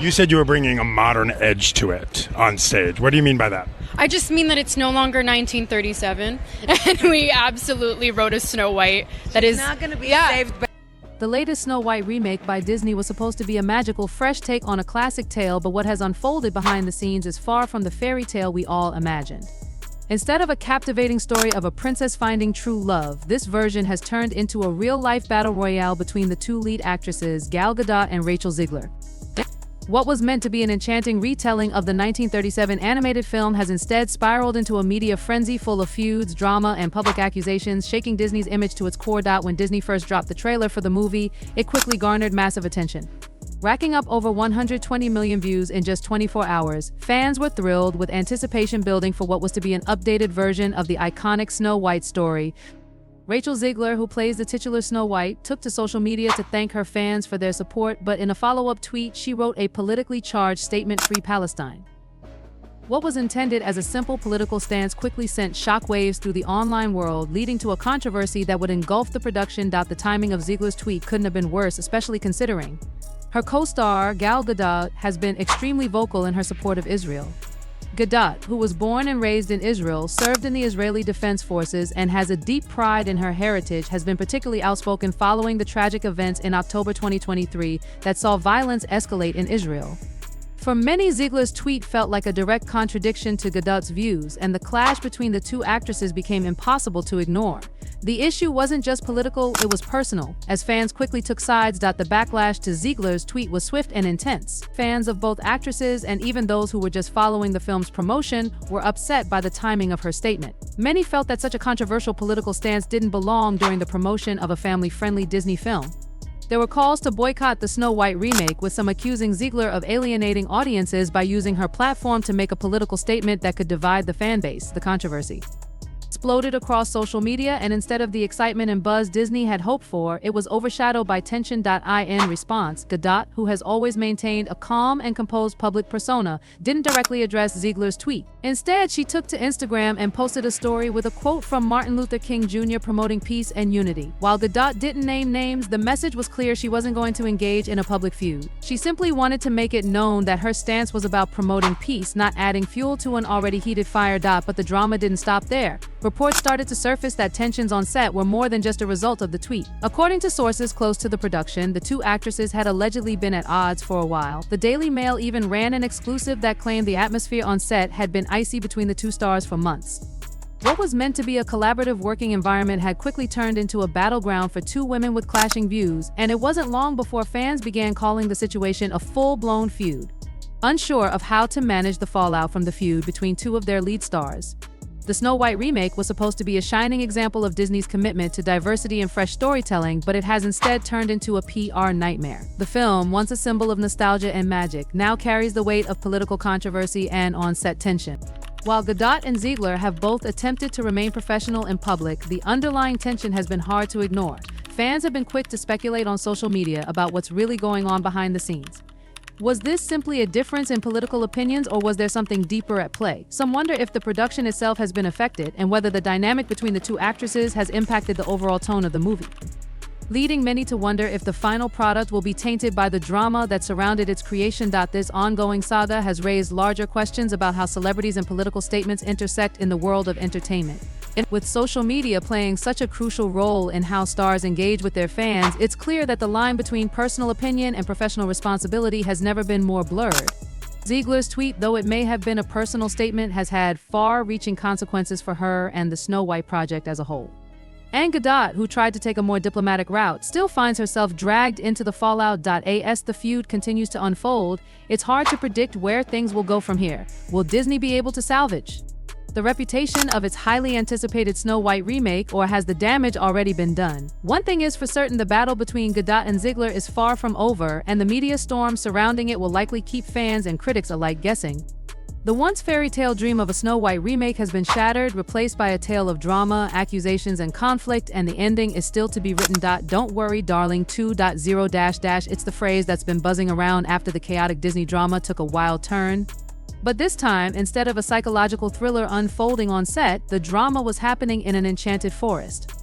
You said you were bringing a modern edge to it on stage. What do you mean by that? I just mean that it's no longer 1937, and we absolutely wrote a Snow White that is not going to be saved by... The latest Snow White remake by Disney was supposed to be a magical, fresh take on a classic tale, but what has unfolded behind the scenes is far from the fairy tale we all imagined. Instead of a captivating story of a princess finding true love, this version has turned into a real-life battle royale between the two lead actresses, Gal Gadot and Rachel Zegler. What was meant to be an enchanting retelling of the 1937 animated film has instead spiraled into a media frenzy full of feuds, drama, and public accusations, shaking Disney's image to its core. When Disney first dropped the trailer for the movie, it quickly garnered massive attention. Racking up over 120 million views in just 24 hours, fans were thrilled, with anticipation building for what was to be an updated version of the iconic Snow White story. Rachel Zegler, who plays the titular Snow White, took to social media to thank her fans for their support, but in a follow-up tweet, she wrote a politically charged statement: "Free Palestine." What was intended as a simple political stance quickly sent shockwaves through the online world, leading to a controversy that would engulf the production. The timing of Zegler's tweet couldn't have been worse, especially considering her co-star, Gal Gadot, has been extremely vocal in her support of Israel. Gadot, who was born and raised in Israel, served in the Israeli Defense Forces, and has a deep pride in her heritage, has been particularly outspoken following the tragic events in October 2023 that saw violence escalate in Israel. For many, Zegler's tweet felt like a direct contradiction to Gadot's views, and the clash between the two actresses became impossible to ignore. The issue wasn't just political, it was personal, as fans quickly took sides. The backlash to Zegler's tweet was swift and intense. Fans of both actresses, and even those who were just following the film's promotion, were upset by the timing of her statement. Many felt that such a controversial political stance didn't belong during the promotion of a family-friendly Disney film. There were calls to boycott the Snow White remake, with some accusing Zegler of alienating audiences by using her platform to make a political statement that could divide the fanbase. The controversy exploded across social media, and instead of the excitement and buzz Disney had hoped for, it was overshadowed by tension. In response, Gadot, who has always maintained a calm and composed public persona, didn't directly address Zegler's tweet. Instead, she took to Instagram and posted a story with a quote from Martin Luther King Jr. promoting peace and unity. While Gadot didn't name names, the message was clear: she wasn't going to engage in a public feud. She simply wanted to make it known that her stance was about promoting peace, not adding fuel to an already heated fire. But the drama didn't stop there. Reports started to surface that tensions on set were more than just a result of the tweet. According to sources close to the production, the two actresses had allegedly been at odds for a while. The Daily Mail even ran an exclusive that claimed the atmosphere on set had been icy between the two stars for months. What was meant to be a collaborative working environment had quickly turned into a battleground for two women with clashing views, and it wasn't long before fans began calling the situation a full-blown feud. Unsure of how to manage the fallout from the feud between two of their lead stars, the Snow White remake was supposed to be a shining example of Disney's commitment to diversity and fresh storytelling, but it has instead turned into a PR nightmare. The film, once a symbol of nostalgia and magic, now carries the weight of political controversy and on-set tension. While Gadot and Zegler have both attempted to remain professional in public, the underlying tension has been hard to ignore. Fans have been quick to speculate on social media about what's really going on behind the scenes. Was this simply a difference in political opinions, or was there something deeper at play? Some wonder if the production itself has been affected, and whether the dynamic between the two actresses has impacted the overall tone of the movie, leading many to wonder if the final product will be tainted by the drama that surrounded its creation. This ongoing saga has raised larger questions about how celebrities and political statements intersect in the world of entertainment. With social media playing such a crucial role in how stars engage with their fans, it's clear that the line between personal opinion and professional responsibility has never been more blurred. Zegler's tweet, though it may have been a personal statement, has had far-reaching consequences for her and the Snow White project as a whole. And Gadot, who tried to take a more diplomatic route, still finds herself dragged into the fallout. As the feud continues to unfold, it's hard to predict where things will go from here. Will Disney be able to salvage the reputation of its highly anticipated Snow White remake, or has the damage already been done? One thing is for certain: the battle between Gadot and Zegler is far from over, and the media storm surrounding it will likely keep fans and critics alike guessing. The once fairy tale dream of a Snow White remake has been shattered, replaced by a tale of drama, accusations, and conflict, and the ending is still to be written. Don't worry, darling, 2.0 it's the phrase that's been buzzing around after the chaotic Disney drama took a wild turn. But this time, instead of a psychological thriller unfolding on set, the drama was happening in an enchanted forest.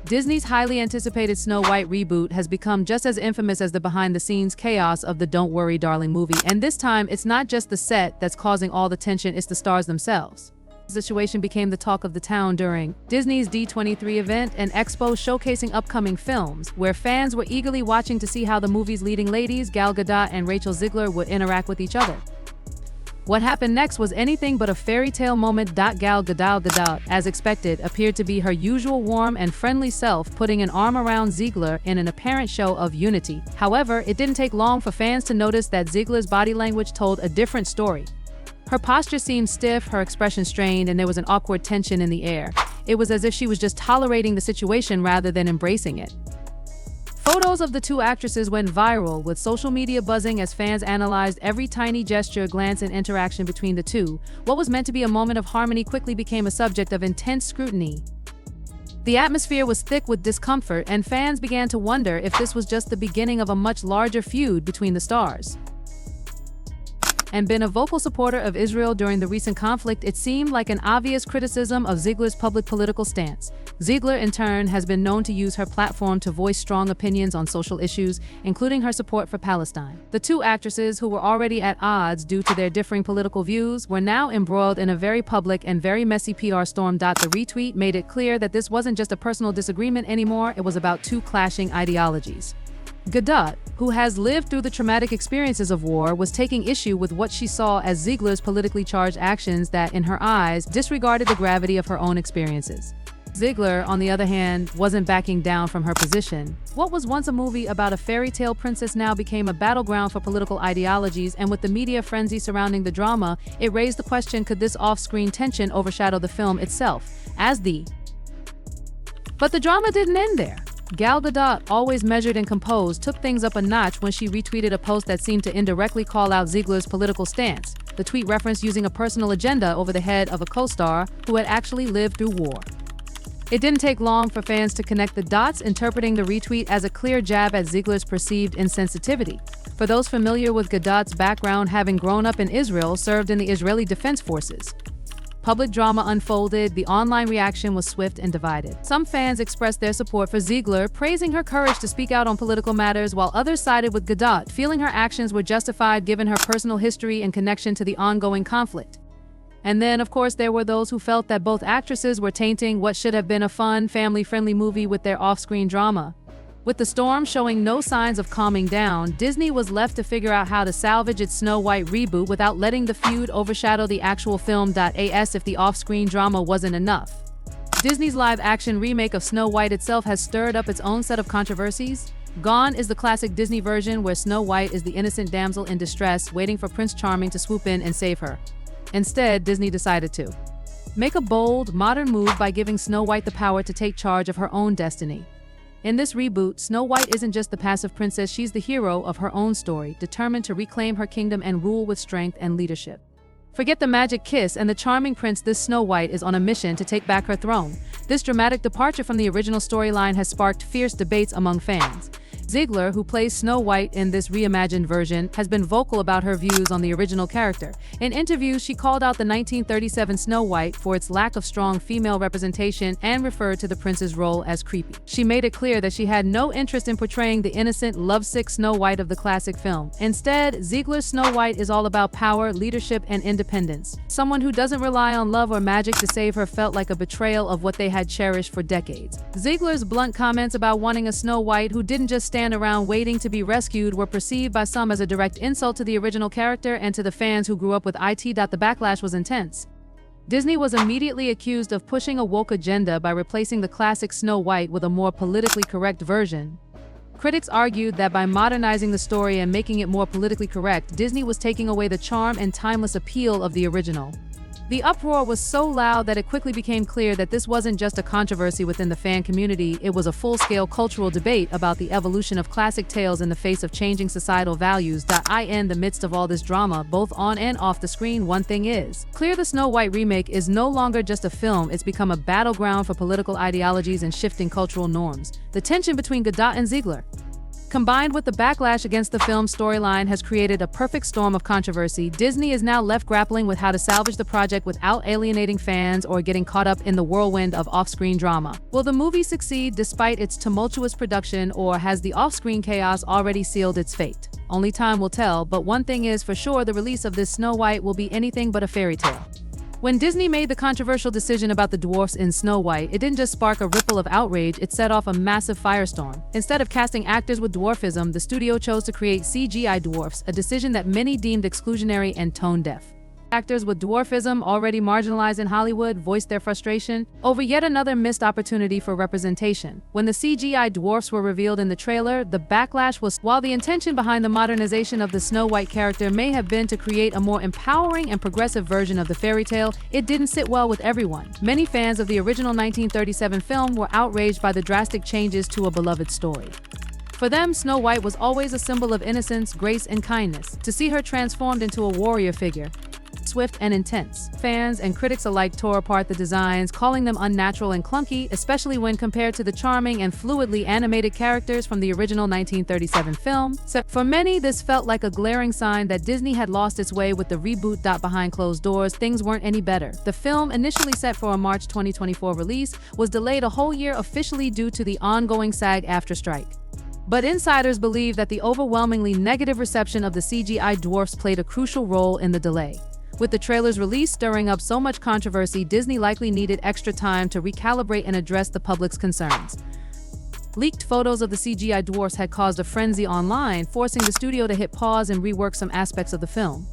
Disney's highly anticipated Snow White reboot has become just as infamous as the behind-the-scenes chaos of the Don't Worry Darling movie, and this time it's not just the set that's causing all the tension, it's the stars themselves. The situation became the talk of the town during Disney's D23 event, an expo showcasing upcoming films, where fans were eagerly watching to see how the movie's leading ladies, Gal Gadot and Rachel Zegler, would interact with each other. What happened next was anything but a fairy tale moment. Gal Gadot, as expected, appeared to be her usual warm and friendly self, putting an arm around Zegler in an apparent show of unity. However, it didn't take long for fans to notice that Zegler's body language told a different story. Her posture seemed stiff, her expression strained, and there was an awkward tension in the air. It was as if she was just tolerating the situation rather than embracing it. Photos of the two actresses went viral, with social media buzzing as fans analyzed every tiny gesture, glance, and interaction between the two. What was meant to be a moment of harmony quickly became a subject of intense scrutiny. The atmosphere was thick with discomfort, and fans began to wonder if this was just the beginning of a much larger feud between the stars. And been a vocal supporter of Israel during the recent conflict, it seemed like an obvious criticism of Zegler's public political stance. Zegler, in turn, has been known to use her platform to voice strong opinions on social issues, including her support for Palestine. The two actresses, who were already at odds due to their differing political views, were now embroiled in a very public and very messy PR storm. The retweet made it clear that this wasn't just a personal disagreement anymore, it was about two clashing ideologies. Gadot, who has lived through the traumatic experiences of war, was taking issue with what she saw as Zegler's politically charged actions that, in her eyes, disregarded the gravity of her own experiences. Zegler, on the other hand, wasn't backing down from her position. What was once a movie about a fairy tale princess now became a battleground for political ideologies, and with the media frenzy surrounding the drama, it raised the question, could this off-screen tension overshadow the film itself? But the drama didn't end there. Gal Gadot, always measured and composed, took things up a notch when she retweeted a post that seemed to indirectly call out Zegler's political stance. The tweet referenced using a personal agenda over the head of a co-star who had actually lived through war. It didn't take long for fans to connect the dots, interpreting the retweet as a clear jab at Zegler's perceived insensitivity. For those familiar with Gadot's background, having grown up in Israel, served in the Israeli Defense Forces. Public drama unfolded, the online reaction was swift and divided. Some fans expressed their support for Zegler, praising her courage to speak out on political matters, while others sided with Gadot, feeling her actions were justified given her personal history and connection to the ongoing conflict. And then, of course, there were those who felt that both actresses were tainting what should have been a fun, family-friendly movie with their off-screen drama. With the storm showing no signs of calming down, Disney was left to figure out how to salvage its Snow White reboot without letting the feud overshadow the actual film. As if the off-screen drama wasn't enough, Disney's live-action remake of Snow White itself has stirred up its own set of controversies. Gone is the classic Disney version where Snow White is the innocent damsel in distress, waiting for Prince Charming to swoop in and save her. Instead, Disney decided to make a bold, modern move by giving Snow White the power to take charge of her own destiny. In this reboot, Snow White isn't just the passive princess, she's the hero of her own story, determined to reclaim her kingdom and rule with strength and leadership. Forget the magic kiss and the charming prince, this Snow White is on a mission to take back her throne. This dramatic departure from the original storyline has sparked fierce debates among fans. Zegler, who plays Snow White in this reimagined version, has been vocal about her views on the original character. In interviews, she called out the 1937 Snow White for its lack of strong female representation and referred to the prince's role as creepy. She made it clear that she had no interest in portraying the innocent, lovesick Snow White of the classic film. Instead, Zegler's Snow White is all about power, leadership, and independence. Someone who doesn't rely on love or magic to save her felt like a betrayal of what they had cherished for decades. Zegler's blunt comments about wanting a Snow White who didn't just stand around waiting to be rescued were perceived by some as a direct insult to the original character and to the fans who grew up with it. The backlash was intense. Disney was immediately accused of pushing a woke agenda by replacing the classic Snow White with a more politically correct version. Critics argued that by modernizing the story and making it more politically correct, Disney was taking away the charm and timeless appeal of the original. The uproar was so loud that it quickly became clear that this wasn't just a controversy within the fan community, it was a full-scale cultural debate about the evolution of classic tales in the face of changing societal values. In the midst of all this drama, both on and off the screen, one thing is clear: the Snow White remake is no longer just a film, it's become a battleground for political ideologies and shifting cultural norms. The tension between Gadot and Zegler Combined with the backlash against the film's storyline has created a perfect storm of controversy. Disney is now left grappling with how to salvage the project without alienating fans or getting caught up in the whirlwind of off-screen drama. Will the movie succeed despite its tumultuous production, or has the off-screen chaos already sealed its fate? Only time will tell, but one thing is for sure, the release of this Snow White will be anything but a fairy tale. When Disney made the controversial decision about the dwarfs in Snow White, it didn't just spark a ripple of outrage, it set off a massive firestorm. Instead of casting actors with dwarfism, the studio chose to create CGI dwarfs, a decision that many deemed exclusionary and tone-deaf. Actors with dwarfism, already marginalized in Hollywood, voiced their frustration over yet another missed opportunity for representation. When the CGI dwarfs were revealed in the trailer, the backlash was, while the intention behind the modernization of the Snow White character may have been to create a more empowering and progressive version of the fairy tale, it didn't sit well with everyone. Many fans of the original 1937 film were outraged by the drastic changes to a beloved story. For them, Snow White was always a symbol of innocence, grace, and kindness. To see her transformed into a warrior figure, swift and intense, fans and critics alike tore apart the designs, calling them unnatural and clunky, especially when compared to the charming and fluidly animated characters from the original 1937 film. So for many, this felt like a glaring sign that Disney had lost its way with the reboot. Behind closed doors, things weren't any better. The film, initially set for a March 2024 release, was delayed a whole year officially due to the ongoing SAG-AFTRA strike. But insiders believe that the overwhelmingly negative reception of the CGI dwarfs played a crucial role in the delay. With the trailer's release stirring up so much controversy, Disney likely needed extra time to recalibrate and address the public's concerns. Leaked photos of the CGI dwarfs had caused a frenzy online, forcing the studio to hit pause and rework some aspects of the film.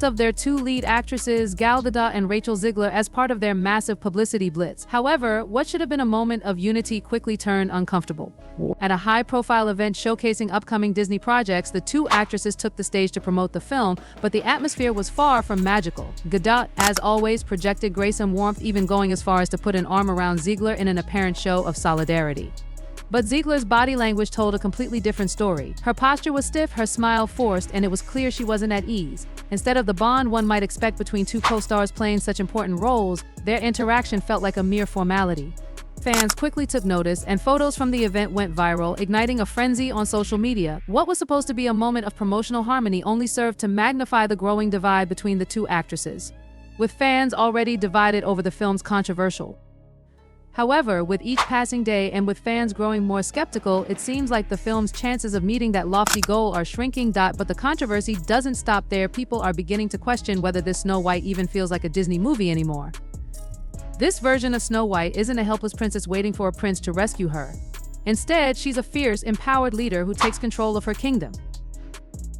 Of their two lead actresses, Gal Gadot and Rachel Zegler, as part of their massive publicity blitz. However, what should have been a moment of unity quickly turned uncomfortable. At a high-profile event showcasing upcoming Disney projects, the two actresses took the stage to promote the film, but the atmosphere was far from magical. Gadot, as always, projected grace and warmth, even going as far as to put an arm around Zegler in an apparent show of solidarity. But Zegler's body language told a completely different story. Her posture was stiff, her smile forced, and it was clear she wasn't at ease. Instead of the bond one might expect between two co-stars playing such important roles, their interaction felt like a mere formality. Fans quickly took notice, and photos from the event went viral, igniting a frenzy on social media. What was supposed to be a moment of promotional harmony only served to magnify the growing divide between the two actresses, with fans already divided over the film's controversial. However, with each passing day and with fans growing more skeptical, it seems like the film's chances of meeting that lofty goal are shrinking. But the controversy doesn't stop there. People are beginning to question whether this Snow White even feels like a Disney movie anymore. This version of Snow White isn't a helpless princess waiting for a prince to rescue her. Instead, she's a fierce, empowered leader who takes control of her kingdom.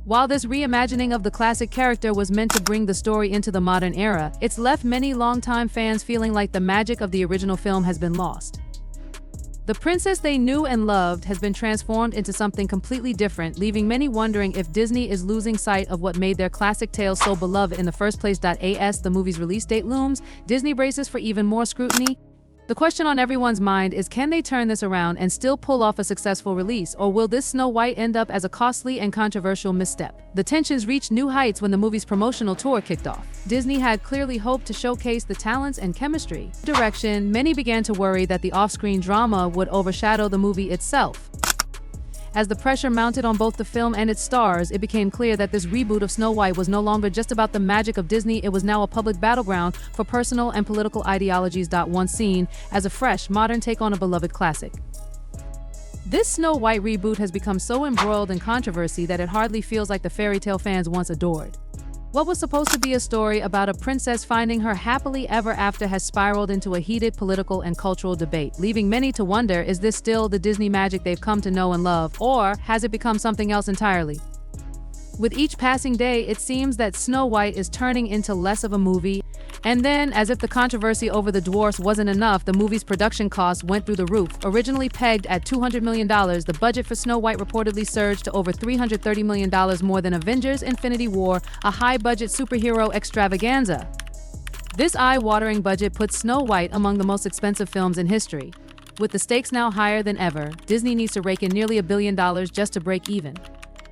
While this reimagining of the classic character was meant to bring the story into the modern era, it's left many longtime fans feeling like the magic of the original film has been lost. The princess they knew and loved has been transformed into something completely different, leaving many wondering if Disney is losing sight of what made their classic tales so beloved in the first place. As the movie's release date looms, Disney braces for even more scrutiny. The question on everyone's mind is, can they turn this around and still pull off a successful release, or will this Snow White end up as a costly and controversial misstep? The tensions reached new heights when the movie's promotional tour kicked off. Disney had clearly hoped to showcase the talents and chemistry. Direction, many began to worry that the off-screen drama would overshadow the movie itself. As the pressure mounted on both the film and its stars, it became clear that this reboot of Snow White was no longer just about the magic of Disney. It was now a public battleground for personal and political ideologies. Once seen as a fresh, modern take on a beloved classic, this Snow White reboot has become so embroiled in controversy that it hardly feels like the fairy tale fans once adored. What was supposed to be a story about a princess finding her happily ever after has spiraled into a heated political and cultural debate, leaving many to wonder, is this still the Disney magic they've come to know and love, or has it become something else entirely? With each passing day, it seems that Snow White is turning into less of a movie. And then, as if the controversy over the dwarfs wasn't enough, the movie's production costs went through the roof. Originally pegged at $200 million, the budget for Snow White reportedly surged to over $330 million, more than Avengers: Infinity War, a high-budget superhero extravaganza. This eye-watering budget puts Snow White among the most expensive films in history. With the stakes now higher than ever, Disney needs to rake in nearly $1 billion just to break even.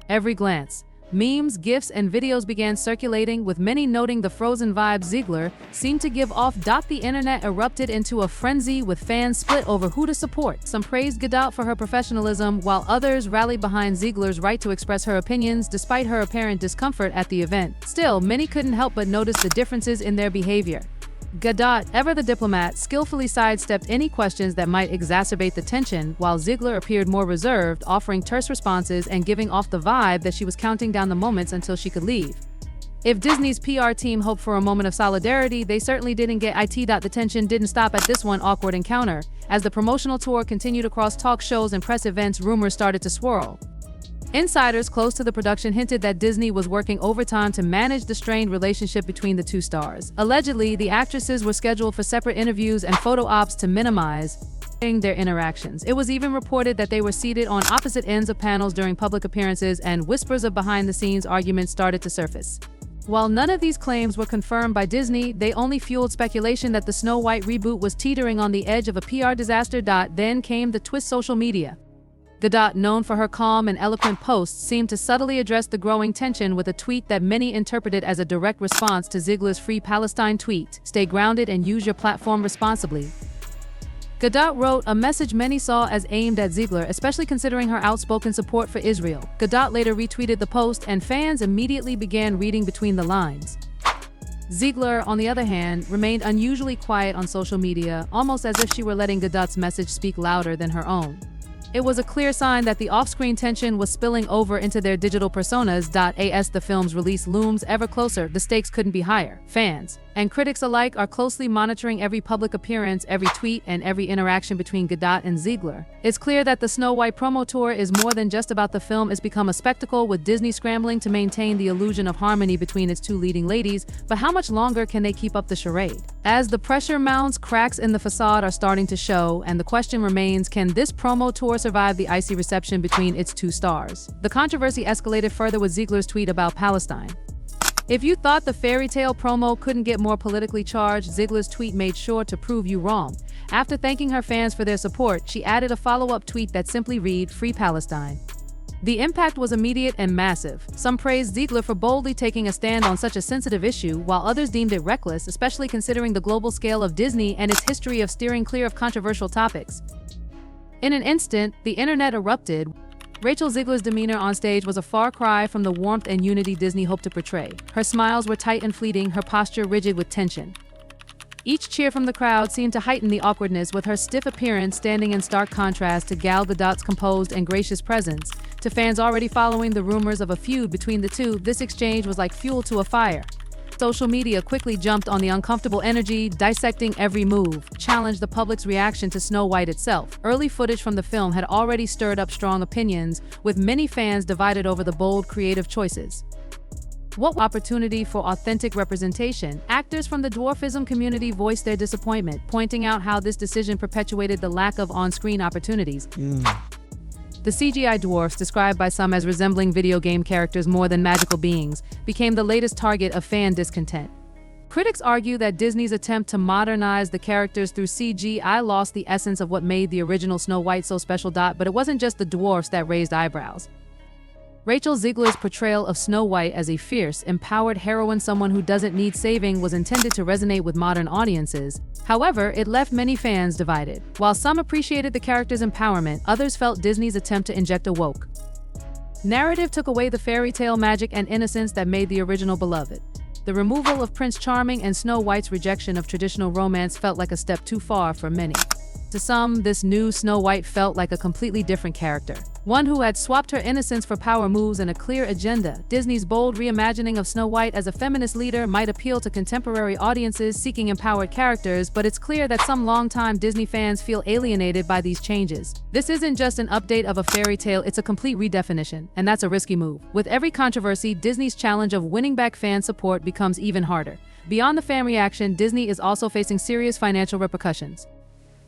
Every glance, Memes, GIFs, and videos began circulating, with many noting the Frozen vibe Zegler seemed to give off. The internet erupted into a frenzy, with fans split over who to support. Some praised Gadot for her professionalism, while others rallied behind Zegler's right to express her opinions despite her apparent discomfort at the event. Still, many couldn't help but notice the differences in their behavior. Gadot, ever the diplomat, skillfully sidestepped any questions that might exacerbate the tension, while Zegler appeared more reserved, offering terse responses and giving off the vibe that she was counting down the moments until she could leave. If Disney's PR team hoped for a moment of solidarity, they certainly didn't get it. The tension didn't stop at this one awkward encounter. As the promotional tour continued across talk shows and press events, rumors started to swirl. Insiders close to the production hinted that Disney was working overtime to manage the strained relationship between the two stars. Allegedly, the actresses were scheduled for separate interviews and photo ops to minimize their interactions. It was even reported that they were seated on opposite ends of panels during public appearances, and whispers of behind-the-scenes arguments started to surface. While none of these claims were confirmed by Disney, they only fueled speculation that the Snow White reboot was teetering on the edge of a PR disaster. Then came the twist: social media. Gadot, known for her calm and eloquent posts, seemed to subtly address the growing tension with a tweet that many interpreted as a direct response to Zegler's Free Palestine tweet, "Stay grounded and use your platform responsibly." Gadot wrote, a message many saw as aimed at Zegler, especially considering her outspoken support for Israel. Gadot later retweeted the post, and fans immediately began reading between the lines. Zegler, on the other hand, remained unusually quiet on social media, almost as if she were letting Gadot's message speak louder than her own. It was a clear sign that the off-screen tension was spilling over into their digital personas. As the film's release looms ever closer, the stakes couldn't be higher. Fans and critics alike are closely monitoring every public appearance, every tweet, and every interaction between Gadot and Zegler. It's clear that the Snow White promo tour is more than just about the film. It's become a spectacle, with Disney scrambling to maintain the illusion of harmony between its two leading ladies. But how much longer can they keep up the charade? As the pressure mounts, cracks in the facade are starting to show, and the question remains, can this promo tour survive the icy reception between its two stars? The controversy escalated further with Zegler's tweet about Palestine. If you thought the fairy tale promo couldn't get more politically charged, Zegler's tweet made sure to prove you wrong. After thanking her fans for their support, she added a follow-up tweet that simply read, "Free Palestine." The impact was immediate and massive. Some praised Zegler for boldly taking a stand on such a sensitive issue, while others deemed it reckless, especially considering the global scale of Disney and its history of steering clear of controversial topics. In an instant, the internet erupted. Rachel Zegler's demeanor on stage was a far cry from the warmth and unity Disney hoped to portray. Her smiles were tight and fleeting, her posture rigid with tension. Each cheer from the crowd seemed to heighten the awkwardness, with her stiff appearance standing in stark contrast to Gal Gadot's composed and gracious presence. To fans already following the rumors of a feud between the two, this exchange was like fuel to a fire. Social media quickly jumped on the uncomfortable energy, dissecting every move, challenged the public's reaction to Snow White itself. Early footage from the film had already stirred up strong opinions, with many fans divided over the bold creative choices. What opportunity for authentic representation? Actors from the dwarfism community voiced their disappointment, pointing out how this decision perpetuated the lack of on-screen opportunities. The CGI dwarfs, described by some as resembling video game characters more than magical beings, became the latest target of fan discontent. Critics argue that Disney's attempt to modernize the characters through CGI lost the essence of what made the original Snow White so special. But it wasn't just the dwarfs that raised eyebrows. Rachel Zegler's portrayal of Snow White as a fierce, empowered heroine, someone who doesn't need saving, was intended to resonate with modern audiences. However, it left many fans divided. While some appreciated the character's empowerment, others felt Disney's attempt to inject a woke narrative took away the fairy tale magic and innocence that made the original beloved. The removal of Prince Charming and Snow White's rejection of traditional romance felt like a step too far for many. To some, this new Snow White felt like a completely different character, one who had swapped her innocence for power moves and a clear agenda. Disney's bold reimagining of Snow White as a feminist leader might appeal to contemporary audiences seeking empowered characters, but it's clear that some longtime Disney fans feel alienated by these changes. This isn't just an update of a fairy tale, it's a complete redefinition, and that's a risky move. With every controversy, Disney's challenge of winning back fan support becomes even harder. Beyond the fan reaction, Disney is also facing serious financial repercussions.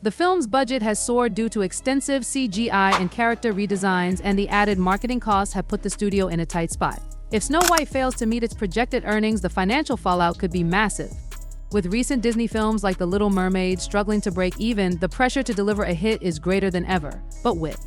The film's budget has soared due to extensive CGI and character redesigns, and the added marketing costs have put the studio in a tight spot. If Snow White fails to meet its projected earnings, the financial fallout could be massive. With recent Disney films like The Little Mermaid struggling to break even, the pressure to deliver a hit is greater than ever. But with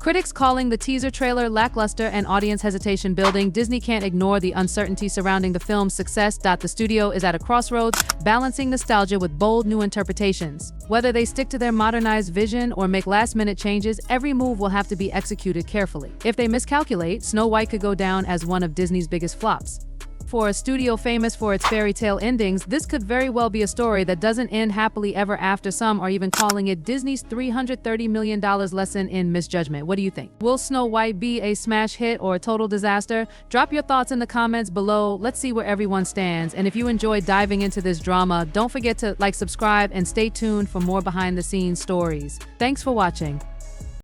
critics calling the teaser trailer lackluster and audience hesitation building, Disney can't ignore the uncertainty surrounding the film's success. The studio is at a crossroads, balancing nostalgia with bold new interpretations. Whether they stick to their modernized vision or make last-minute changes, every move will have to be executed carefully. If they miscalculate, Snow White could go down as one of Disney's biggest flops. For a studio famous for its fairy tale endings, this could very well be a story that doesn't end happily ever after. Some are even calling it Disney's $330 million lesson in misjudgment. What do you think? Will Snow White be a smash hit or a total disaster? Drop your thoughts in the comments below. Let's see where everyone stands. And if you enjoyed diving into this drama, don't forget to like, subscribe, and stay tuned for more behind-the-scenes stories. Thanks for watching.